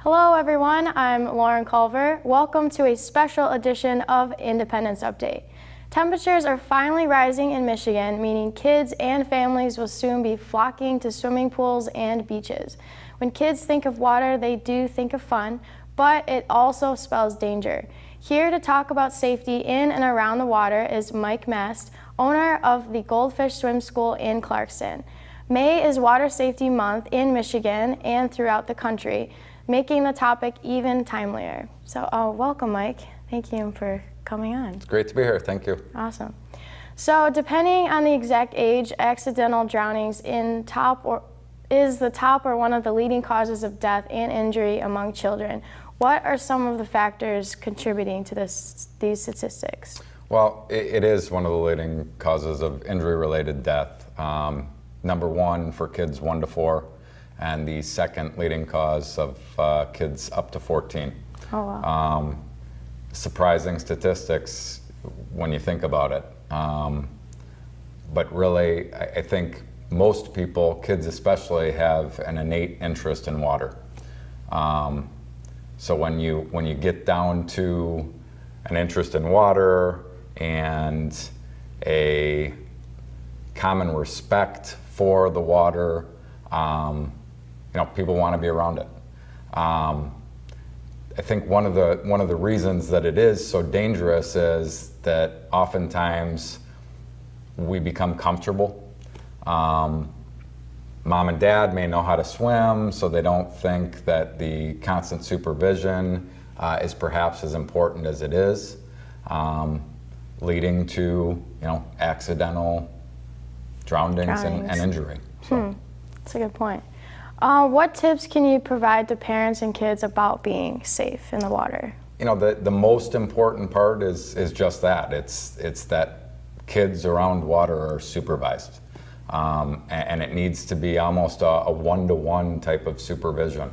Hello everyone, I'm Lauren Culver. Welcome to a special edition of Independence Update. Temperatures are finally rising in Michigan, meaning kids and families will soon be flocking to swimming pools and beaches. When kids think of water, they do think of fun, but it also spells danger. Here to talk about safety in and around the water is Mike Mast, owner of the Goldfish Swim School in Clarkston. May is Water Safety Month in Michigan and throughout the country, making the topic even timelier. So, welcome, Mike. Thank you for coming on. It's great to be here. Thank you. Awesome. So, depending on the exact age, accidental drownings is the top or one of the leading causes of death and injury among children. What are some of the factors contributing to these statistics? Well, it is one of the leading causes of injury-related death. Number one for kids 1 to 4, and the second leading cause of kids up to 14. Oh, wow. Surprising statistics when you think about it. But really, I think most people, kids especially, have an innate interest in water. So when you get down to an interest in water and a common respect for the water, people want to be around it. I think one of the reasons that it is so dangerous is that oftentimes we become comfortable. Mom and dad may know how to swim, so they don't think that the constant supervision is perhaps as important as it is, leading to accidental drownings. And injury. So. That's a good point. What tips can you provide to parents and kids about being safe in the water? The most important part is just that. It's that kids around water are supervised. And it needs to be almost a one-to-one type of supervision.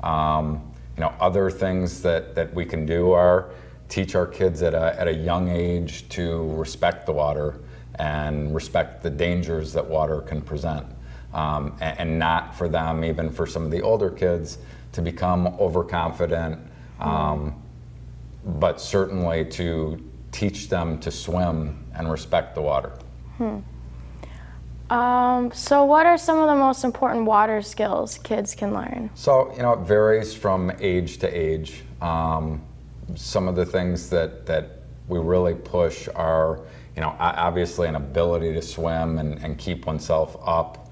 Other things that we can do are teach our kids at a young age to respect the water and respect the dangers that water can present. And not for them, even for some of the older kids, to become overconfident, but certainly to teach them to swim and respect the water. So what are some of the most important water skills kids can learn? So, it varies from age to age. Some of the things that we really push are, obviously an ability to swim and keep oneself up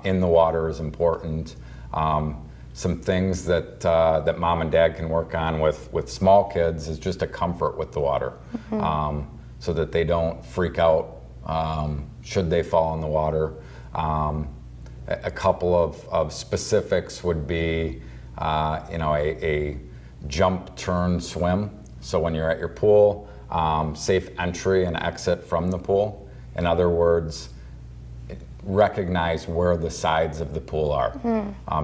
in the water is important. Some things that mom and dad can work on with small kids is just a comfort with the water, so that they don't freak out should they fall in the water. A couple of specifics would be, a jump, turn, swim. So when you're at your pool, safe entry and exit from the pool. In other words, recognize where the sides of the pool are.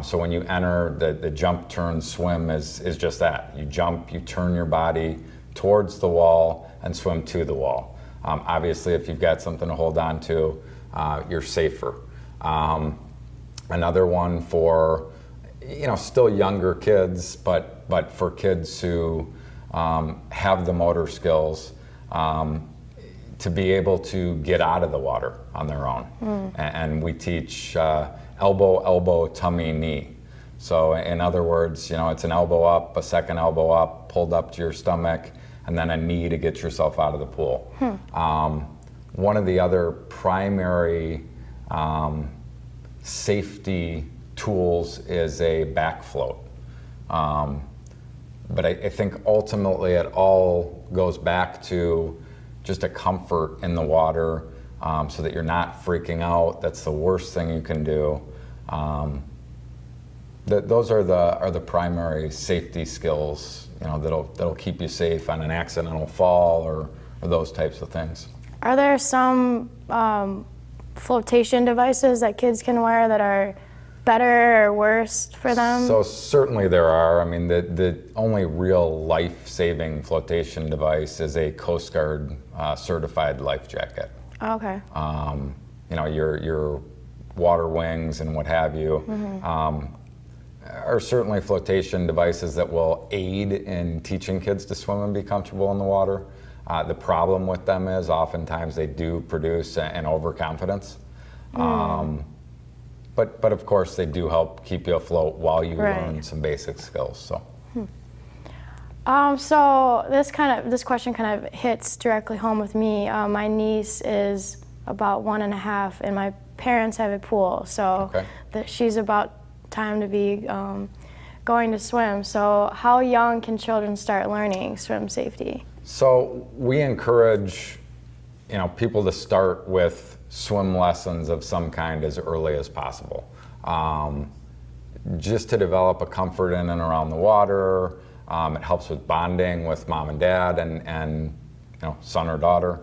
So when you enter, the jump, turn, swim is just that. You jump, you turn your body towards the wall and swim to the wall. Obviously, if you've got something to hold on to, you're safer. Another one for, still younger kids, but for kids who have the motor skills, to be able to get out of the water on their own. And we teach elbow, tummy, knee. So in other words, it's an elbow up, a second elbow up, pulled up to your stomach, and then a knee to get yourself out of the pool. One of the other primary safety tools is a back float. But I think ultimately it all goes back to just a comfort in the water, so that you're not freaking out. That's the worst thing you can do. Those are the primary safety skills, that'll keep you safe on an accidental fall or those types of things. Are there some flotation devices that kids can wear that are better or worse for them? So certainly there are. I mean, the only real life-saving flotation device is a Coast Guard certified life jacket. Okay. Your water wings and what have you. are certainly flotation devices that will aid in teaching kids to swim and be comfortable in the water. The problem with them is oftentimes they do produce an overconfidence. But of course they do help keep you afloat while you learn some basic skills. So. So this question kind of hits directly home with me. My niece is about 1.5, and my parents have a pool, so she's about time to be going to swim. So how young can children start learning swim safety? So we encourage, people to start with swim lessons of some kind as early as possible, just to develop a comfort in and around the water. It helps with bonding with mom and dad and son or daughter.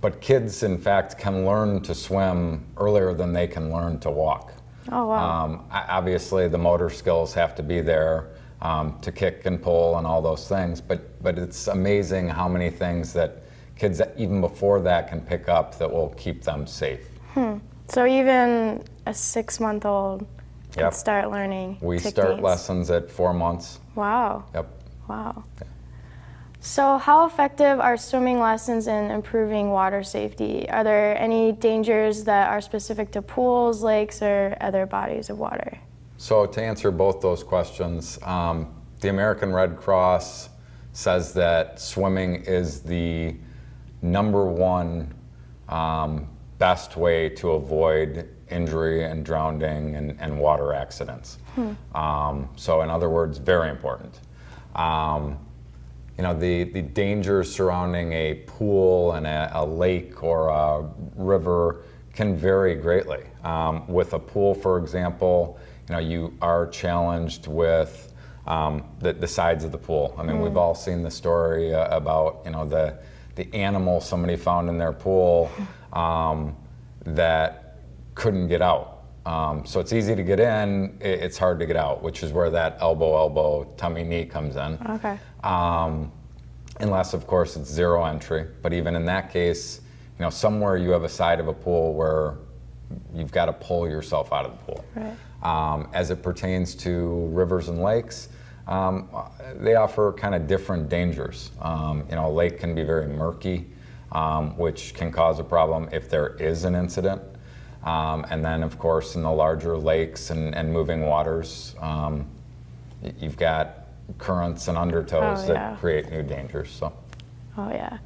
But kids, in fact, can learn to swim earlier than they can learn to walk. Oh, wow. Obviously, the motor skills have to be there to kick and pull and all those things, but it's amazing how many things that kids that even before that can pick up that will keep them safe. So even a 6-month-old can start learning We techniques. start lessons at 4 months. Wow. Yep. Wow. Yeah. So how effective are swimming lessons in improving water safety? Are there any dangers that are specific to pools, lakes, or other bodies of water? So to answer both those questions, the American Red Cross says that swimming is the #1 best way to avoid injury and drowning and water accidents. So in other words, very important. The dangers surrounding a pool and a lake or a river can vary greatly. With a pool, for example, you are challenged with the sides of the pool. I mean, we've all seen the story about, the animal somebody found in their pool that couldn't get out. So it's easy to get in, it's hard to get out, which is where that elbow, tummy, knee comes in. Okay. Unless, of course, it's zero entry. But even in that case, somewhere you have a side of a pool where you've got to pull yourself out of the pool. Right. As it pertains to rivers and lakes, they offer kind of different dangers. A lake can be very murky, which can cause a problem if there is an incident. And then, of course, in the larger lakes and moving waters, you've got currents and undertows that create new dangers. So. Oh, yeah.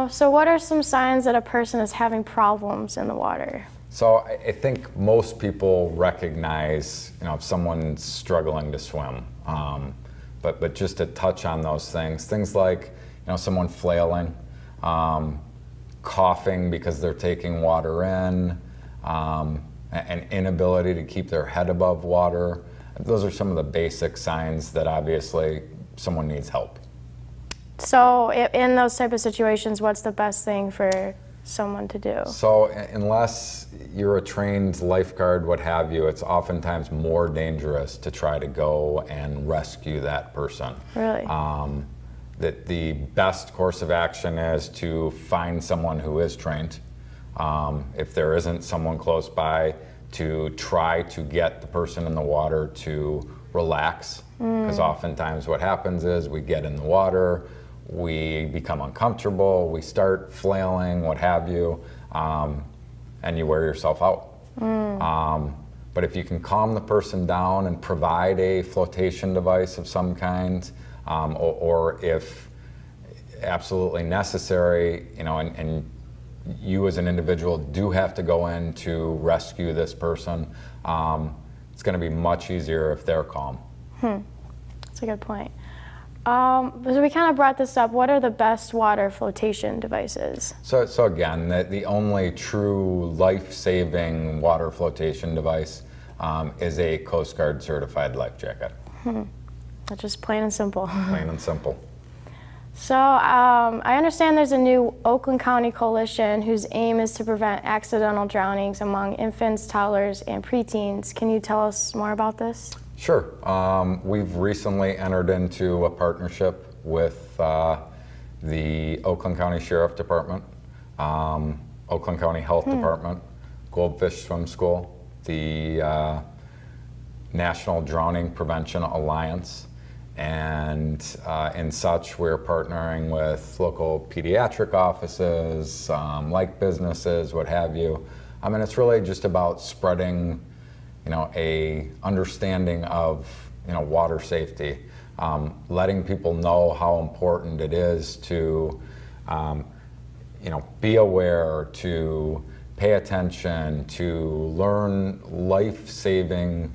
So what are some signs that a person is having problems in the water? So I think most people recognize, if someone's struggling to swim. But just to touch on those things like, someone flailing, coughing because they're taking water in, an inability to keep their head above water. Those are some of the basic signs that obviously someone needs help. So in those type of situations, what's the best thing for someone to do? So unless you're a trained lifeguard, what have you, it's oftentimes more dangerous to try to go and rescue that person. Really? That the best course of action is to find someone who is trained. If there isn't someone close by, to try to get the person in the water to relax. Because oftentimes what happens is we get in the water, we become uncomfortable, we start flailing, what have you, and you wear yourself out. But if you can calm the person down and provide a flotation device of some kind, or if absolutely necessary, and you as an individual do have to go in to rescue this person, it's going to be much easier if they're calm. That's a good point. So we kind of brought this up. What are the best water flotation devices? So again, the only true life-saving water flotation device is a Coast Guard certified life jacket. That's just plain and simple. Plain and simple. So I understand there's a new Oakland County coalition whose aim is to prevent accidental drownings among infants, toddlers, and preteens. Can you tell us more about this? Sure. We've recently entered into a partnership with the Oakland County Sheriff Department, Oakland County Health Department, Goldfish Swim School, the National Drowning Prevention Alliance. And in such, we're partnering with local pediatric offices, like businesses, what have you. I mean, it's really just about spreading, a understanding of, water safety, letting people know how important it is to, be aware, to pay attention, to learn life-saving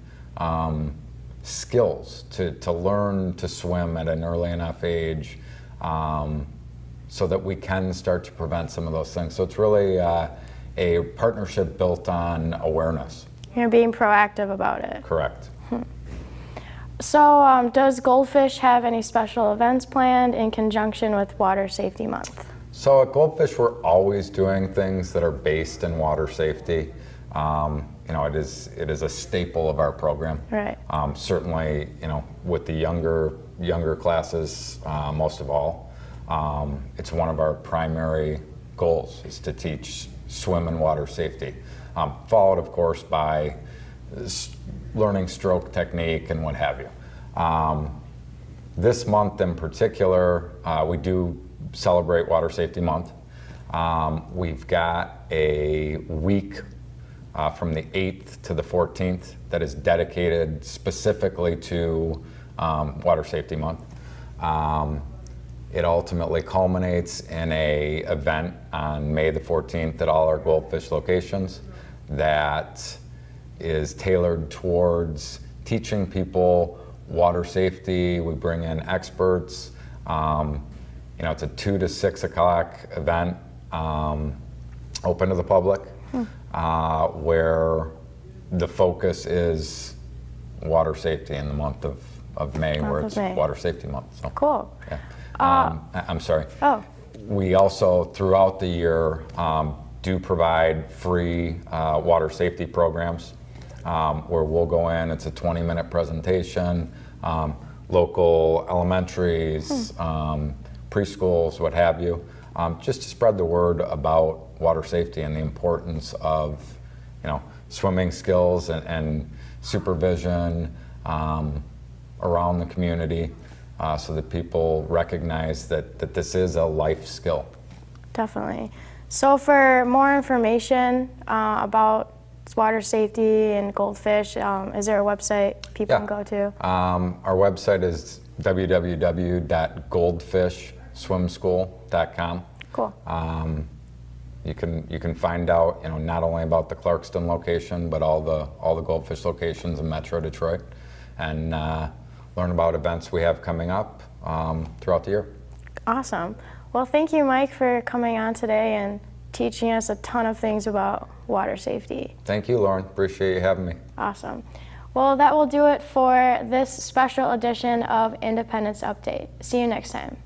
skills, to learn to swim at an early enough age, so that we can start to prevent some of those things. So it's really a partnership built on awareness. You're being proactive about it. Correct. So does Goldfish have any special events planned in conjunction with Water Safety Month? So at Goldfish, we're always doing things that are based in water safety. It is a staple of our program. Right. Certainly, with the younger classes, most of all, it's one of our primary goals is to teach swim and water safety. Followed, of course, by learning stroke technique and what have you. This month in particular, we do celebrate Water Safety Month. We've got a week from the 8th to the 14th that is dedicated specifically to Water Safety Month. It ultimately culminates in a event on May the 14th at all our Goldfish locations that is tailored towards teaching people water safety. We bring in experts. It's a 2 to 6 o'clock event, open to the public, where the focus is water safety in the month of May, where it's Water Safety Month. So, cool. Yeah. I'm sorry. Oh. We also, throughout the year, do provide free water safety programs where we'll go in. It's a 20-minute presentation, local elementaries, preschools, what have you, just to spread the word about water safety and the importance of, swimming skills and supervision around the community, so that people recognize that this is a life skill. Definitely. So for more information about water safety and Goldfish, is there a website people can go to? Our website is www.goldfishswimschool.com. Cool. You can find out, not only about the Clarkston location, but all the Goldfish locations in Metro Detroit, and learn about events we have coming up throughout the year. Awesome. Well, thank you, Mike, for coming on today and teaching us a ton of things about water safety. Thank you, Lauren. Appreciate you having me. Awesome. Well, that will do it for this special edition of Independence Update. See you next time.